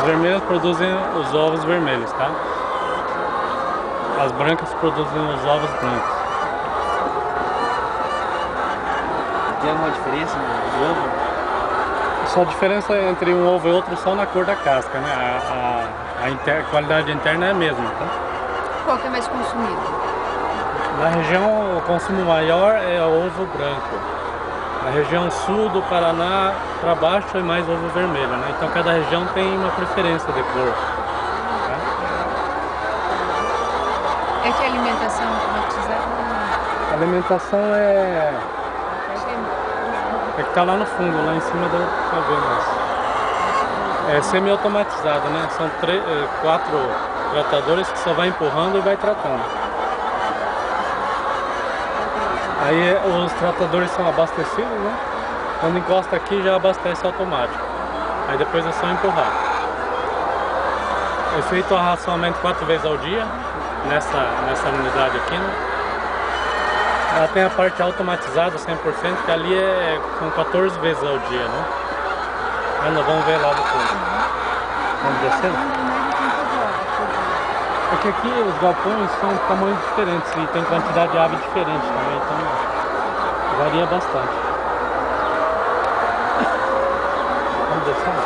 vermelhas produzem os ovos vermelhos, tá? As brancas produzem os ovos brancos. Tem alguma diferença nos ovos? Só a diferença entre um ovo e outro só na cor da casca, né? A qualidade interna é a mesma, tá? Qual que é mais consumido? Na região, o consumo maior é o ovo branco. Na região sul do Paraná, para baixo, é mais ovo vermelho, né? Então cada região tem uma preferência de cor. Tá? É que a alimentação automatizada A alimentação é que tá lá no fundo, lá em cima da vendo. É semi-automatizado, né? São 4 tratadores que só vai empurrando e vai tratando. Aí os tratadores são abastecidos, né? Quando encosta aqui já abastece automático. Aí depois é só empurrar. É feito o racionamento 4 vezes ao dia nessa unidade aqui, né? Ela tem a parte automatizada 100%, que ali são 14 vezes ao dia, né? Aí nós vamos ver lá do fundo. Vamos descendo? Porque aqui os galpões são de tamanhos diferentes e tem quantidade de ave diferente também, então varia bastante. Vamos descendo?